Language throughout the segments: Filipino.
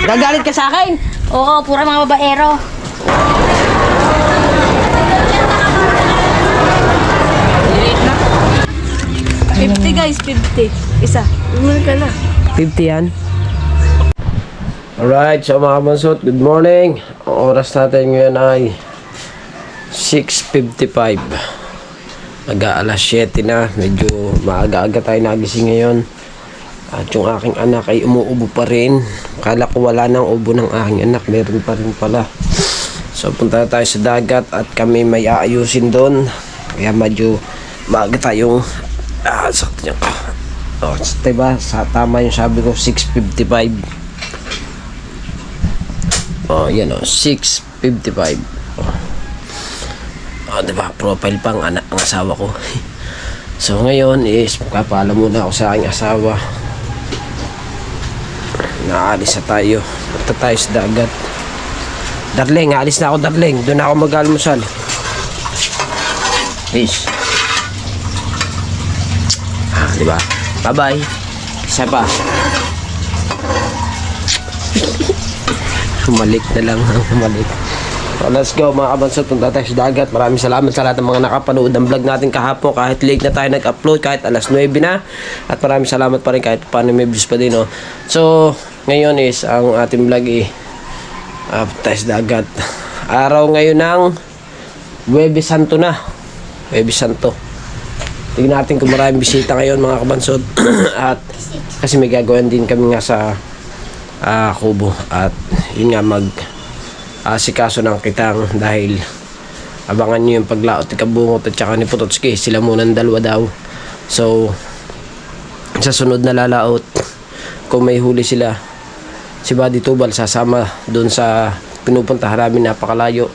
Gagalit ka sa akin? Oo, pura mga babaero. Liit na. 50 guys, 50. Isa. Bumili ka na. 50 yan. Alright, so mga kabansot, good morning. Ang oras natin ngayon ay 6:55. Mag-aalas 7 na. Medyo maaga-aga tayo nagising ngayon. At yung aking anak ay umuubo pa rin. Kala ko wala nang ubo ng aking anak. Meron pa rin pala. So punta tayo sa dagat at kami may aayusin doon. Kaya medyo maaga tayong sakto niya. Oh, diba? Tama yung sabi ko, 6:55. Oh, yan o, 6:55. Oh, diba? Profile pang anak ang asawa ko. So ngayon is magpapaalam muna ako sa aking asawa. Naalis na tayo. Punta tayo sa dagat. Darling, aalis na ako, darling. Doon na ako mag-almusal. Peace. Diba? Bye-bye. Isa pa. Humalik na lang. Humalik. So, let's go mga kabansot. Punta tayo sa dagat. Maraming salamat sa lahat ng mga nakapanood ng vlog natin kahapon. Kahit late na tayo nag-upload. Kahit alas 9 na. At maraming salamat pa rin kahit paano may views pa din. No? So, ngayon is ang ating vlog tayo sa dagat. Araw ngayon ng Huwebes Santo na. Huwebes Santo. Tingnan natin kung maraming bisita ngayon mga kabansod. At kasi may gagawin din kami nga sa Kubo. At yun nga sikaso ng kitang dahil abangan nyo yung paglaot ni Kabungot at saka ni Putotski. Sila munang dalawa daw. So sa sunod na lalaot kung may huli sila, si Buddy Tubal sasama doon sa pinupuntahan namin, napakalayo.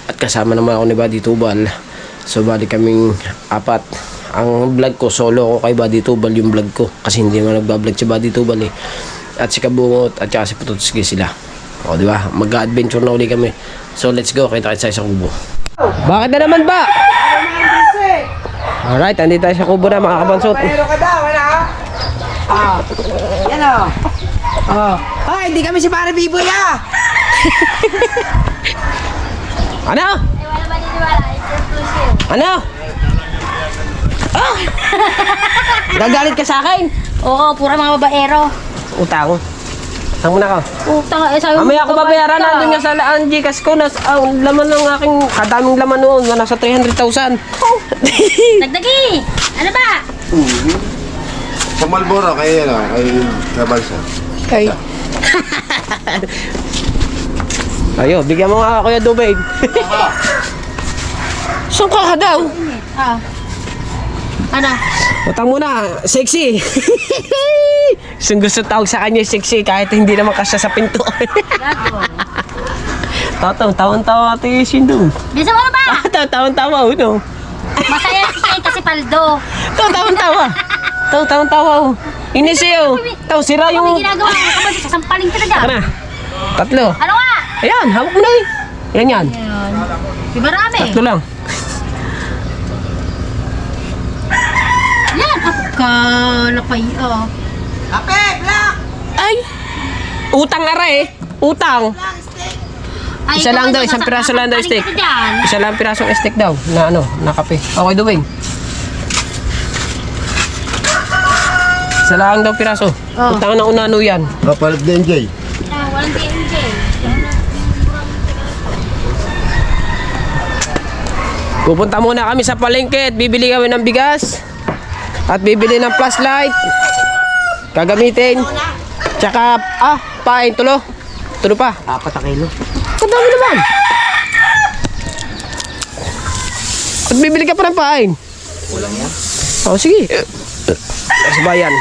At kasama naman ako ni Buddy Tubal. So bali kaming apat. Ang vlog ko, solo ko kay Buddy Tubal yung vlog ko. Kasi hindi naman nagbablog si Buddy Tubal eh. At si Kabungot at saka si Putotski sila. O diba? Mag-adventure na uli kami. So let's go. Kita tayo sa Kubo. Bakit na naman ba? Alright, andito tayo sa Kubo na mga kabansot. Mayroon ka daw, wala? Yan o. Ay, hindi kami si Pare Biboy Ano? Ano? Ah! Gagalit ka sa akin? Oo, pura mga babaero. Utang. Utang muna ka. Utang, sabi mo. Mamaya ako babayaran. Nandun nga sa ang Gcash ko. Laman ng aking kadaming laman noon. Nasa 300,000. Dagdagi! Ano ba? Sa Malboro, kay Kabalsa. Okay. Ayo, bigyan mo nga Kuya Dubay. Saan ka daw? Ano? Utang muna, sexy. Gusto tawag sa kanya sexy kahit hindi naman kasya sa pinto. Gago. Taon-tawa ate Shindo. Bisa mo na ba? Taon-tawa uno. Masaya si Kay kasi paldo. Taon-tawa. Iniseo. Sira Ano yung... may ginagawa? Ano ba? Sasampalin talaga. Tara. Tatlo. Ano nga? Ayan, hawak mo na eh. Yan. Ayun. Di marami. Tatlo lang. Yan. Napay. Ape, black! Ay! Utang ara eh. Utang. Ay, Isa lang ito, daw, isang piraso lang daw sasampalin steak. kita dyan. Isa lang pirasong steak daw na na kape. Okay, Duwing. Isa lang daw piraso. Oh. Utang na unano yan. Kapalit din, Jay. Walang DMJ. Pupunta muna kami sa palengke at bibili kami ng bigas. At bibili ng flashlight. Gagamitin. Tsaka, pain, tulo. Tulo pa. 4 kilo. Kadami naman. At bibili ka pa ng pain. Kulang yan. Oh, sige. Sa bayan.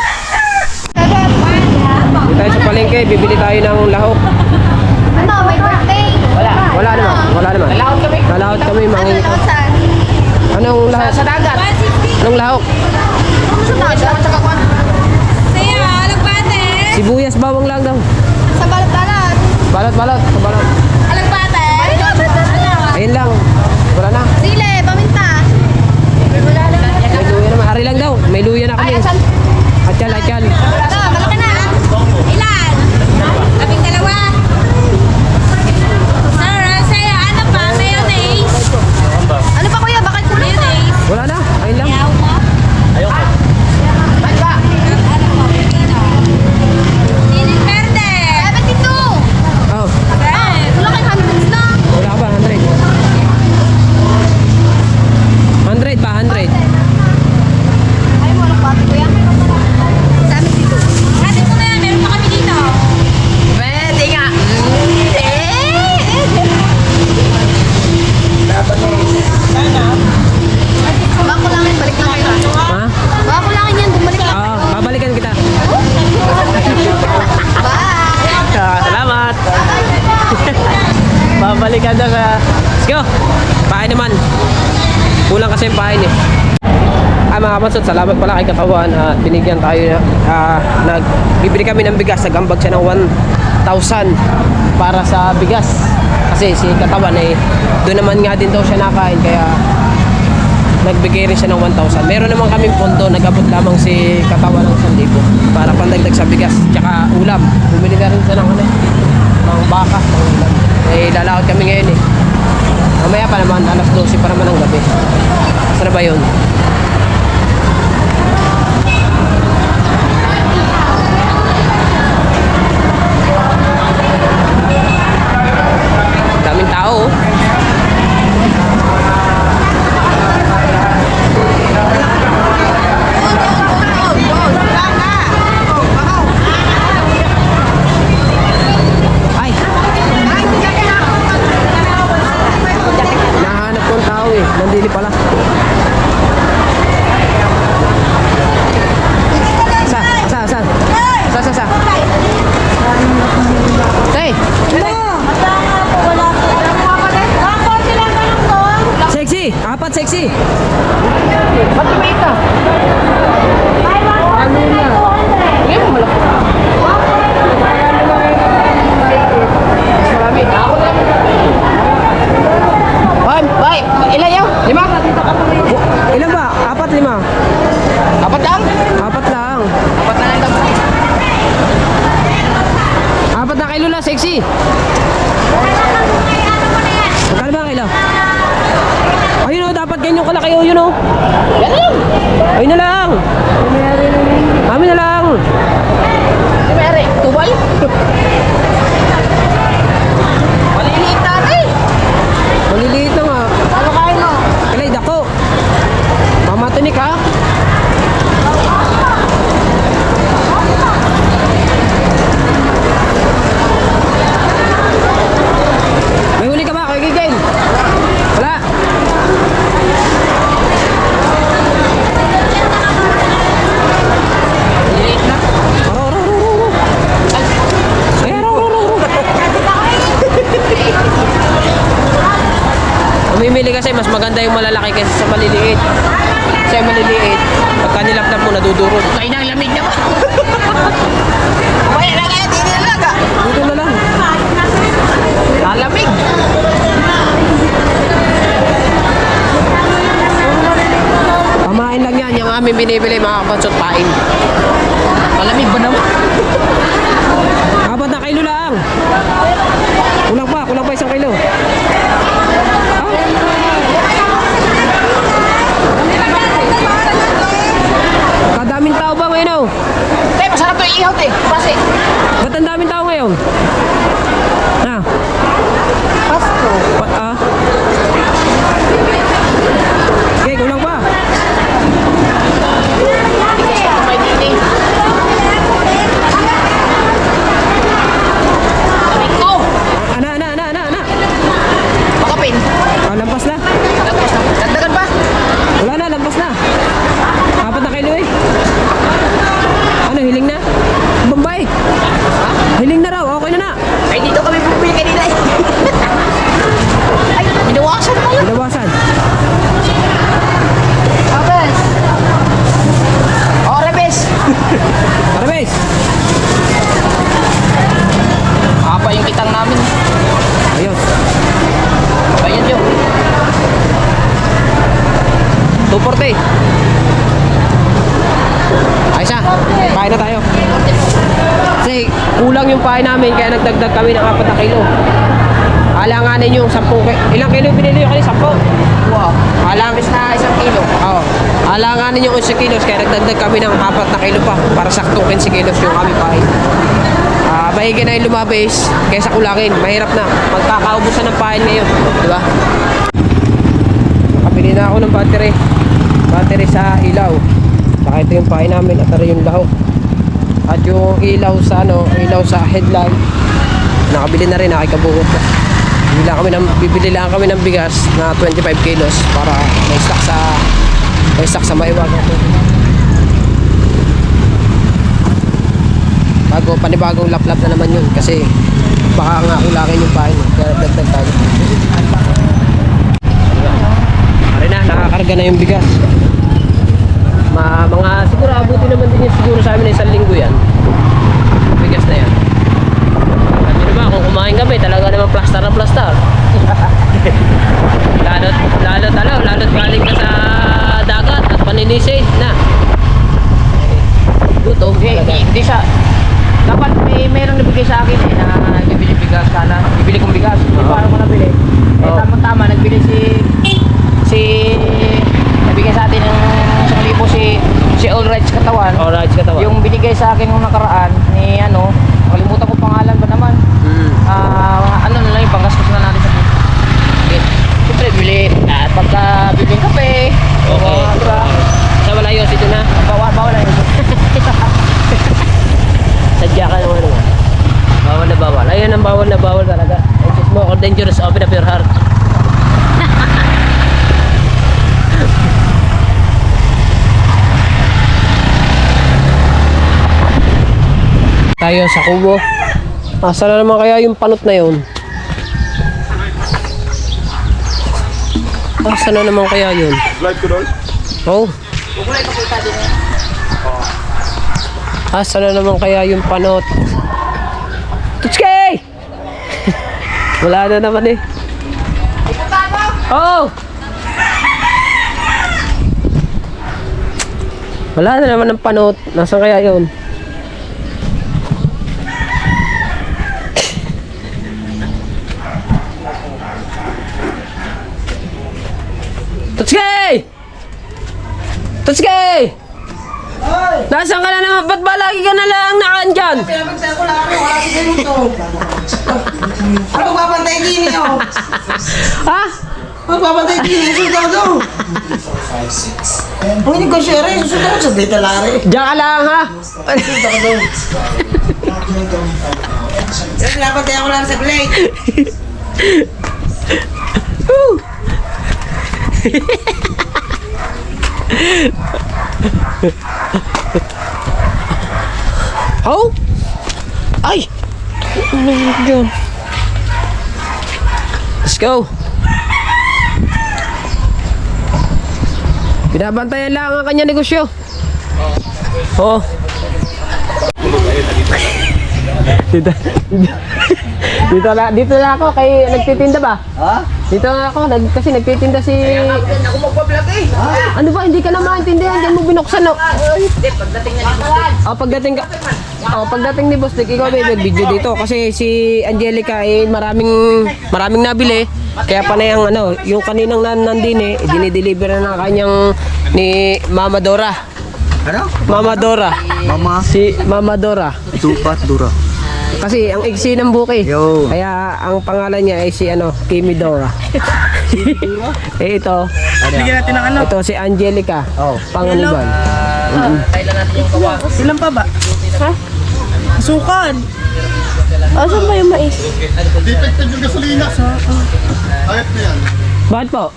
Dito tayo sa palengke, bibili tayo ng lahok. Ano, may birthday? Wala naman. Lalahot kami, mangin. Anong lahok? Sa dagat. Anong lahok? Saya, alagbate. Sibuyas, bawang lang daw. Sa balot-balot. Balot. Alagbate. Ayun lang. Wala na. Sile, paminta. May luya naman. Ari lang daw. May luya na kami. Atyal. Ito, malaki na. Ilan? 12. Balikan daw sa... Let's go! Pahay naman. Kulang kasi yung pahay eh. Mga kapansot, salamat pala kay Katawan at binigyan tayo nagbibili kami ng bigas, nagambag siya ng 1,000 para sa bigas kasi si Katawan doon naman nga din daw siya nakain kaya nagbigay rin siya ng 1,000. Meron naman kaming pondo, nag-abot lamang si Katawan ng 1,000 para pandagdag sa bigas tsaka ulam. Bumili na rin siya ng baka, ng ulam. Lalakad kami ngayon mamaya pa naman, alas 12 pa naman ng gabi. Saan na ba yun? Daming tao. Ay. Nahanap ko ang tao nandili pala. Sa. Hey. Sexy! Apat sexy! Ba't may ita? Ano na? Hindi mo malaki. Marami. Ako lang. Bay, ilan yun? 5? Ilan ba? 4, 5? 4 lang? 4 lang. 4 na lang daw. 4 na kilo lang, sexy! Magkano ba ang kilo? Ayun o, dapat ganyan kalaki o, yun o. Yan lang. Ayun na lang. Amin na lang. Si Mary, tubal. Maliliit na rin. Maliliit na nga. Ano kain mo? Kalay, dako. Mamatunik ha. May huli ka ba, Kuya Gigay? Wala. Umimili kasi mas maganda yung malalaki kaysa sa maliliit. Kasi yung maliliit, pagka nilapnap mo, nadudurog. Kain na ang lamig na ba? Kaya na kaya, hindi na lang. Dito na lang. Lalamig. Pamain lang yan, yung aming binibili mga kapansot pain. Malamig ba naman? 4 na kilo lang. Kulang pa 1 kilo. Kadaming tao ba ngayon? Masarap to iihot kasi. Ba't ang daming tao ngayon? Pasko. Okay, kulang pa. Ana. Makapin. Lampas na. Dagdagan pa. Wala na, lampas na. 4 na kilo Ano, hiling na? Bombay. Hiling na raw, okay na. Ay, dito kami pupili kanina Ay, binawasan pala. Binawasan. Abes. Rebes. Rebes. Apa yung kitang namin? Ayos. Bayad yun. 240. Ayos na. Pahay na tayo. Kasi kulang yung pahay namin kaya nagdagdag kami ng 4 na kilo. Alanganin yung 10 kilo. Ilang kilo binili yung kanina? 10? Wow. Alanganin na 1 kilo. Oo. Alanganin yung 11 kilos kaya nagdagdag kami ng 4 na kilo pa para saktong 15 kilos yung aming pahay. Mahigit na yung lumabis kaysa kulangin. Mahirap na. Magkakaubusan ng pahay ngayon. Diba? Nakabili na ako ng battery. Battery sa ilaw. Saka ito yung pahay namin at ito yung lahok. At yung ilaw sa ilaw sa headlight. Nakabili na rin, nakikabuhot na. Bibili lang kami ng bigas na 25 kilos para may stock sa maiwag. Panibagong laplap na naman yun kasi baka nga kulangin yung pahay. Dagdag tayo. Pare na, nakakarga na yung bigas. Mga siguro abuti naman din yun siguro sa amin na 1 linggo yan. Bigas na yan. Kasi diba, kung kumain kami, talaga naman plaster na plaster. Lalot galing ka sa dagat at paninisid na. Gutom talaga. Hindi siya. Dapat mayroong nabigay sa akin eh, na bibili bigas sana. Bibili kong bigas. Hindi pa ako nabili. Eh, Oo. tama-tama, nagbili nabigay sa atin ng 1,000 si All Rights Katawan. Alright, katawa. Yung binigay sa akin nung nakaraan ni kalimutan ko pangalan ba naman. Ano na lang yung panggastos na natin sa buhay. Siyempre, bili. At pagka bibili ng kape. Okay. Diba? Sa wala yun, ito na. Bawal na yun. Sadya ka naman naman. Bawal na bawal. Ayun ang bawal na bawal talaga. It's more dangerous. Open up your heart. Tayo sa kubo. Asa na naman kaya yung panot na yun? Asa na naman kaya yun? Live ko doon? Oh. Asa na naman kaya yung panot? Tutske! Wala na naman eh. Oh! Wala na naman ng panot. Nasaan kaya yun? Tutske! Tutske! Nasaan ka na naman? Ba't ba lagi ka na lang nakaandyan? Pinapagsayan ko lang ako. Wala si Galuto. Ano magbabantay din niyo? Ha? Magbabantay din niyo. Susunod ako. Kung hindi ko share, susunod ako sa data lari. Diyan ka lang ha? Pinapantayan ko lang sa plate. Oh? Ay! Ano yun? Let's go! Binabantayan lang ang kanya negosyo. Oo. Dito na ako kay nagtitinda ba? Ha? Dito na ako kasi nagtitinda si Ako magpa-vlog eh. ano ba hindi ka na maintindihan diyan mo binuksan no. Hindi, pagdating na dito. Pagdating ni Boss Dick, ikaw may video dito kasi si Angelica eh maraming nabili. Kaya pa na yung kaninang nandin dinideliver na ng kanyang ni Mama Dora. Ano? Mama Dora. Mama. Si Mama Dora. Tupat dura. Kasi ang iksi ng buki. Yo. Kaya ang pangalan niya ay si Kimi Dora. Eh ito. Bigyan natin ng ano. Ito si Angelica. Oh. Panganiban. Kailan natin yung kawa? Ilan pa ba? Ha? Sukan. Asan ba yung mais? Defective yung gasolina. Ayat na yan. Bakit po?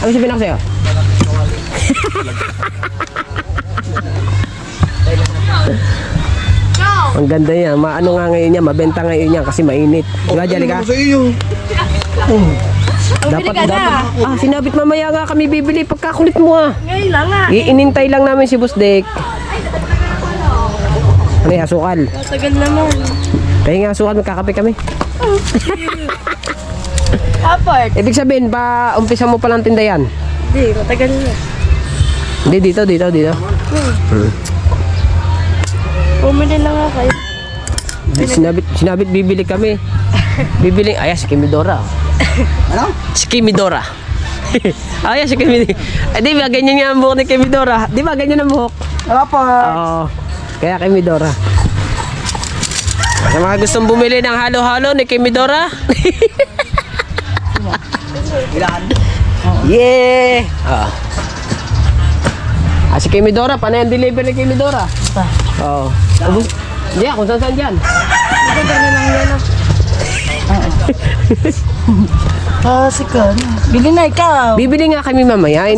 Ano sabihin ako sa'yo? Ang ganda niya. Maano nga ngayon niya. Mabenta ngayon niya kasi mainit. Diba, Angelica? Sa iyo. Dapat. Sinabit mamaya nga kami bibili. Pagkakulit mo ha. Ngayon lang nga. Iinintay lang namin si Boss Dick. Ano yung asukal? Matagal naman. Kaya nga asukal, magkakape kami. Apart. Ibig sabihin, umpisa mo palang tinda yan? Hindi, matagal na. Hindi, dito. Bumili lang ako kayo. Sinabit bibili kami. Bibili, si Kimi Dora. Ano? Si Kimi Dora. Si Kimi. Di ba, ganyan nga ang buhok ni Kimi Dora? Di ba, ganyan ang buhok? Oo. Kaya Kimi Dora. Sa mga gustong bumili ng halo-halo ni Kimi Dora. Ilan? Yeah! Si Kimi Dora, panay ang delivery ni Kimi Dora. Oo. Hindi, kung saan dyan. Sikan. Bili na ikaw. Bibili nga kami mamaya. May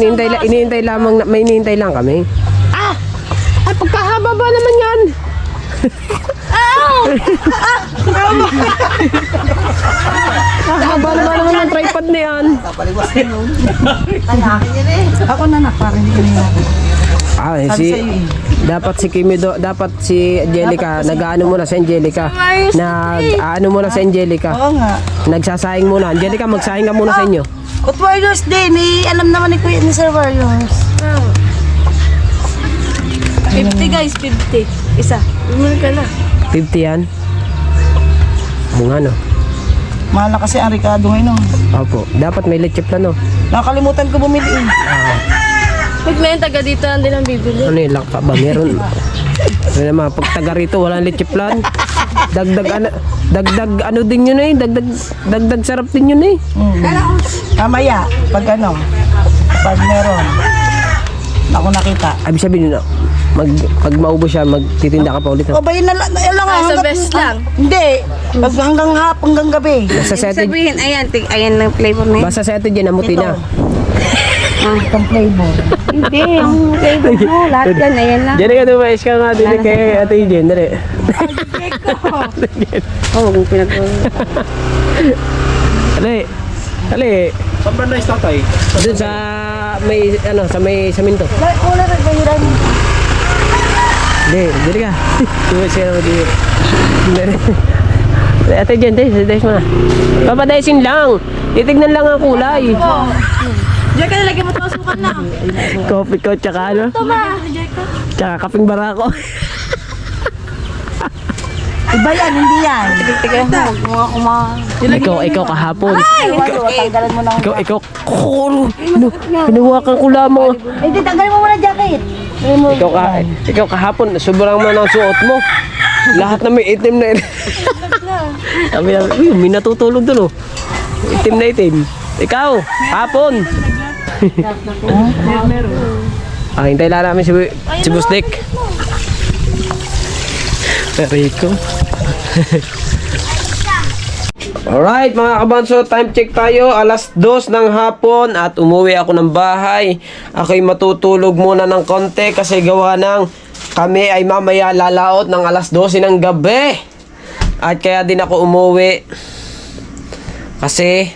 inihintay lang kami. Ay, pagkahaba ba naman yan? ano ba naman ang tripod na yan? Ako na na, parang hindi kanina. Ah, dapat si Kimi dapat si Angelica, nag-aano muna si Angelica. Nag-aano muna si Angelica. Oo nga. Nagsasayang muna. Angelica, magsayang ka muna sa inyo. But Warriors din, alam naman ni Kuya ni Sir Warriors. 50 guys, 50. Isa. Bumili ka na. 50 yan. Mga ano. Mahal na kasi ang Ricardo ngayon. Opo, dapat may leche plan, no? Nakakalimutan ko bumili. Pag may taga dito lang din ang bibili. Ano yun, lakpa ba? Meron. Ano naman, pag taga rito, walang leche plan. Dagdag ano din yun eh. Dagdag sarap din yun eh. Mamaya, pag pag meron. Ako nakita. Ibig sabihin nyo, pag maubos siya, magtitinda ka pa ulit. O ba yun na lang Sa best lang. Hindi. Pag hanggang gabi. Basta sa atin, Sabihin, ayan ng flavor na basta sa atin dyan, amuti na. Itong flavor. Hindi, ang flavor mo. Lahat yan, ayan lang. Diyan ka dumayos ka nga din kay Ate Jen, dali. Oo, kung pinag- Dali. Saan ba na tatay? Doon sa may saminto. Wala nagbahiran. Dili ka. Dumayos ka naman dito. Ate Jen, dahis mo na. Papadayasin lang. Titignan lang ang kulay. Diyan ka nalagyan mo ito masukan na. Coffee ko, tsaka ano? Tsaka kaping barako. Iba yan, hindi yan. Tignan mo, huwag mo nga kumain. Ikaw kahapon. Tanggalan mo na. Ikaw, hinawakan ko lamang. Hindi, tanggalin mo muna jacket. Ikaw kahapon, sobrang man ang suot mo. Lahat na may itim na Sabi na, may natutulog doon oh. Itim na itim. Ikaw, hapon. Hintay lang namin si Bustik. Rico. Alright mga kabanso, time check tayo. 2:00 ng hapon at umuwi ako ng bahay. Ako'y matutulog muna ng konti kasi gawa ng kami ay mamaya lalaot ng 12:00 ng gabi. At kaya din ako umuwi. Kasi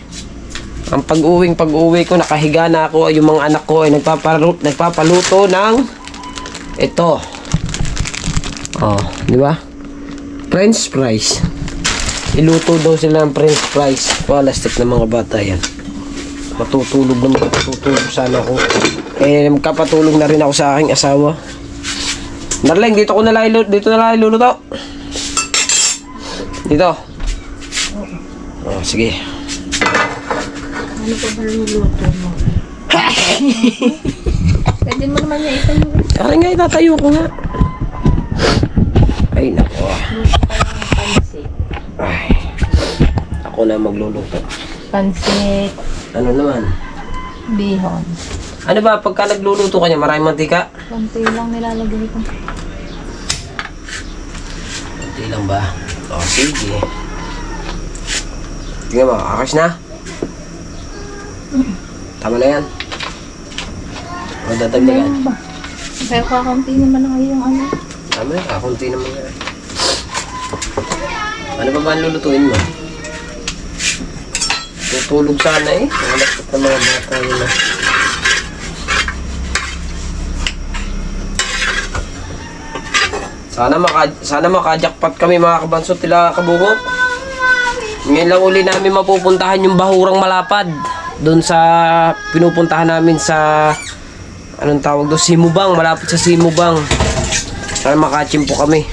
ang pag-uwi ko, nakahiga na ako. Yung mga anak ko ay nagpapaluto ng ito. Oh, di ba? French fries. Iluto daw sila ng French fries. Palastik ng mga bata yan. Matutulog sana ako. Magkapatulog na rin ako sa aking asawa. Darling, dito na lang iluluto. Dito. Oh, sige. Ano pa ba niluluto mo? Pwede mo naman niya itayo. Tara nga, itatayo ko nga. Ay, nako. Ay. Ako na magluluto. Pansit, Ano naman? bihon. Ano ba, pagka nagluluto ka niya, maraming mantika? Konti lang nilalagay ko. Hindi lang ba? O, sige. Tingnan mo, akas na? Tama na yan. O, dadagdagan. Pero kakunti naman ang yung ano. Tama na, kakunti naman yan. Ano ba ba ang lulutuin mo? Tutulog sana eh. Ang lapit ng mga bata yun na. Sana makajakpat kami mga kabanso tila kabungot. Ngayon lang uli namin mapupuntahan yung Bahurang Malapad. Doon sa pinupuntahan namin sa anong tawag doon? Simubang, malapit sa Simubang. Sana makachimpo kami.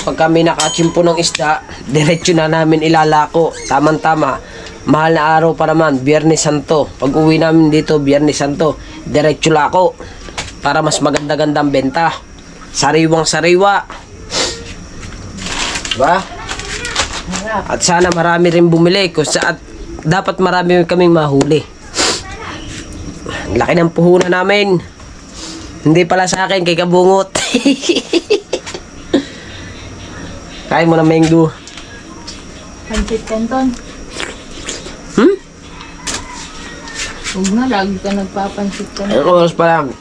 Pag kami nakachimpo ng isda, diretso na namin ilalako. Tamang-tama. Mahal na araw pa naman, Biyernes Santo. Pag uwi namin dito, Biyernes Santo, diretso lako. Para mas maganda-gandang benta. Sariwang-sariwa. Diba? At sana marami rin bumili. Dapat marami kaming mahuli. Laki ng puhunan namin. Hindi pala sa akin, kay Kabungot. Kain mo na mango. Pansit canton. Huwag na, lagi ka nagpapansit ka. Anong oras pa lang?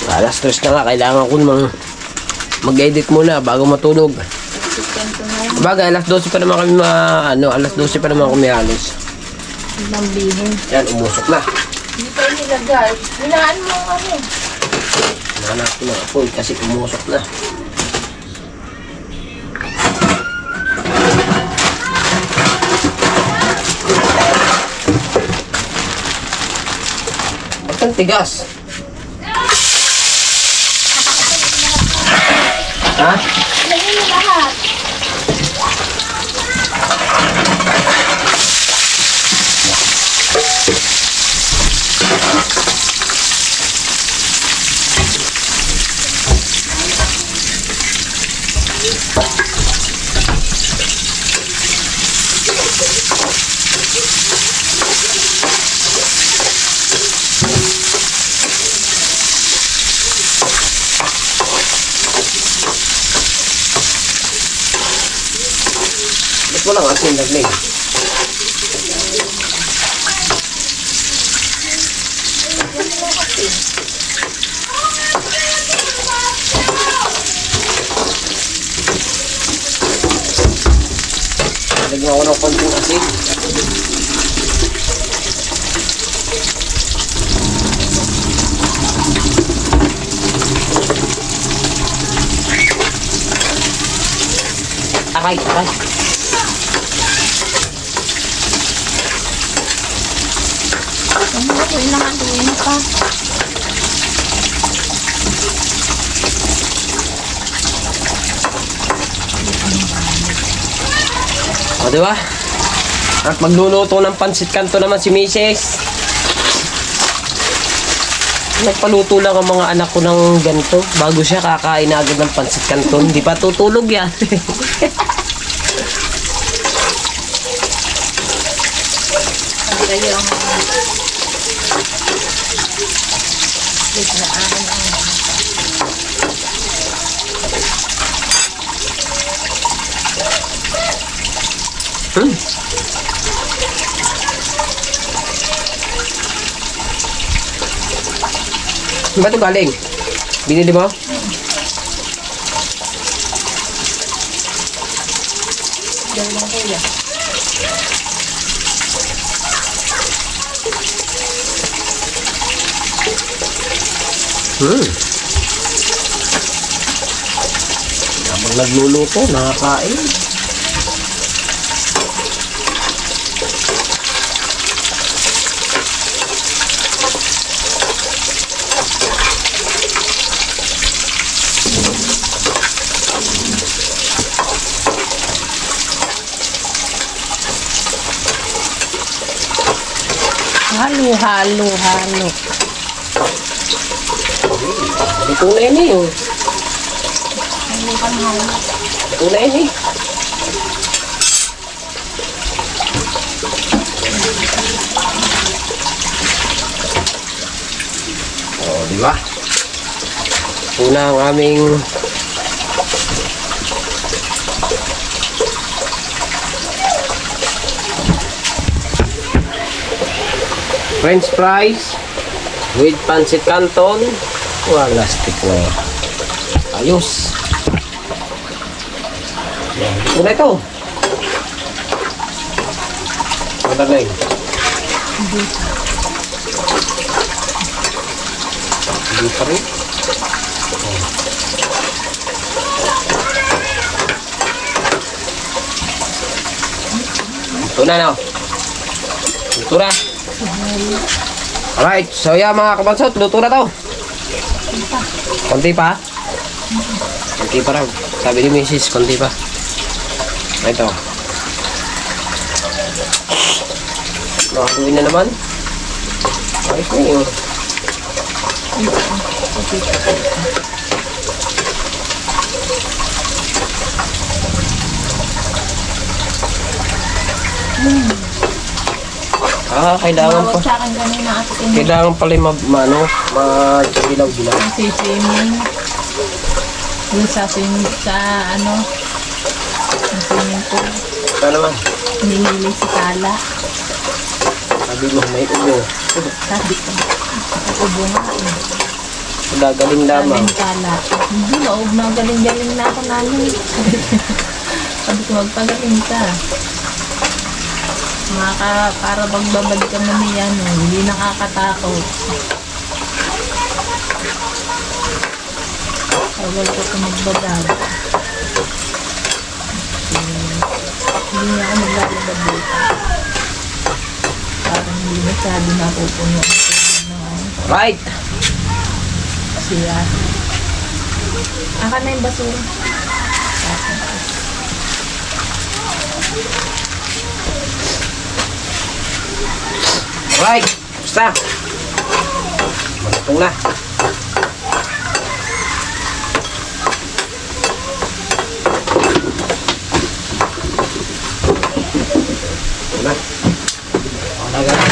3:00 na nga. Kailangan ko mag-edit muna bago matulog. ganito na lang. Bagay, alas 12 pa naman kami alas 12 pa naman kami halos. Lambihin. Yan, umusok na. Hindi pa nilagay. Hinaan mo ang ano. Nahanap ko ng apoy kasi umusok na. Ba't ang tigas? Ha? Lagyan mo lahat. Ba't walang asin nagling? Lagyan ako ng konting asin. Aray, aray. Ano ko inahaluin pa. O, diba? At magluluto ng pansit kanto naman si Mrs. Nagpaluto lang ang mga anak ko ng ganito bago siya kakain na agad ng pansit kanto. Hindi pa tutulog yan. Ang kayo ang biglaan ang Hmm. Saan ba ito galing? Binili mo? dalawang kuya. Hmm. Habang nagluluto, nakakain. Halo, halo, halo. Ito na yun eh. Oh. Halo kang halo. Ito na yun eh. Oh, di ba? Ito na ang aming French fries with pancit canton. Wala stick na. Ayos. Ito na ito. Mata na yun. Hindi pa rin. Ito na no. Ito na. Alright, so yeah mga kabansot, luto na to. Konti pa? Konti pa raw. Sabi ni Mrs. konti pa. Ito. Nakakuin na naman. Ayos na yun. Kailangan pa. Tumawag sa akin kanina at Kailangan pala yung mag-ilaw-ilaw. si swimming. Yung sa swimming, sa ano, sa swimming pool. Ito naman. Hinihili si Kala. Sabi mo, may ulo. Sabi ko, ubo nga eh. Gagaling Sabi lamang. ni Kala, hindi na, galing-galing na ako namin. Sabi ko, magpagaling ka. Para magbabad ka man yan, hindi nakakatakot. Tawag ko ka magbabad. Hindi niya ako maglalabad dito. Parang hindi masyado napupuno ang tubig na Right. siya. Akan na yung basura. Right. Basta. Magtong na. Ito na. Alaga na.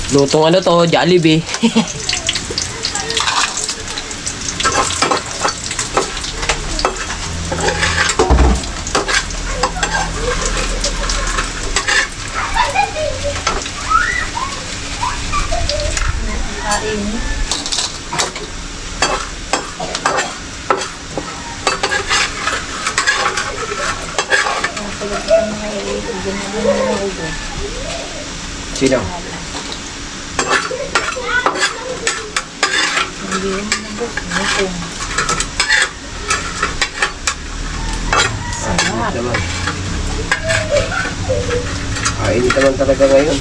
Lutong ano to, Jollibee. Sino? Naman. Init naman talaga ngayon.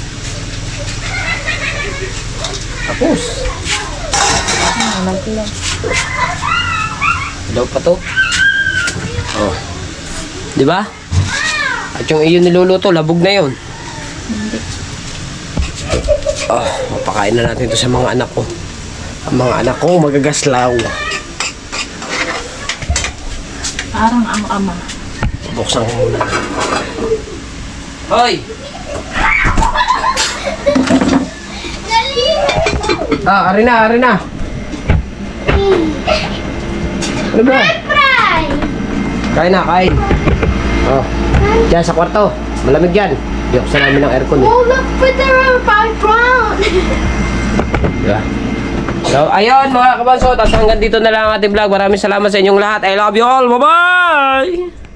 Tapos. Daw pa to. Oh. Di ba? At yung iyon niluluto, labog na yun. Oh, mapakain na natin to sa mga anak ko. Ang mga anak ko magagaslaw. Parang ang ama. Buksan ko muna. Hoy! Ari na. Ano ba? Kain na, kain. Oh. Diyan sa kwarto. Malamig yan. Buksan namin ng aircon eh. Oh, look, put the background. Diba? So, ayun mga kabanso. Tapos hanggang dito na lang ang ating vlog. Maraming salamat sa inyong lahat. I love you all. Bye-bye!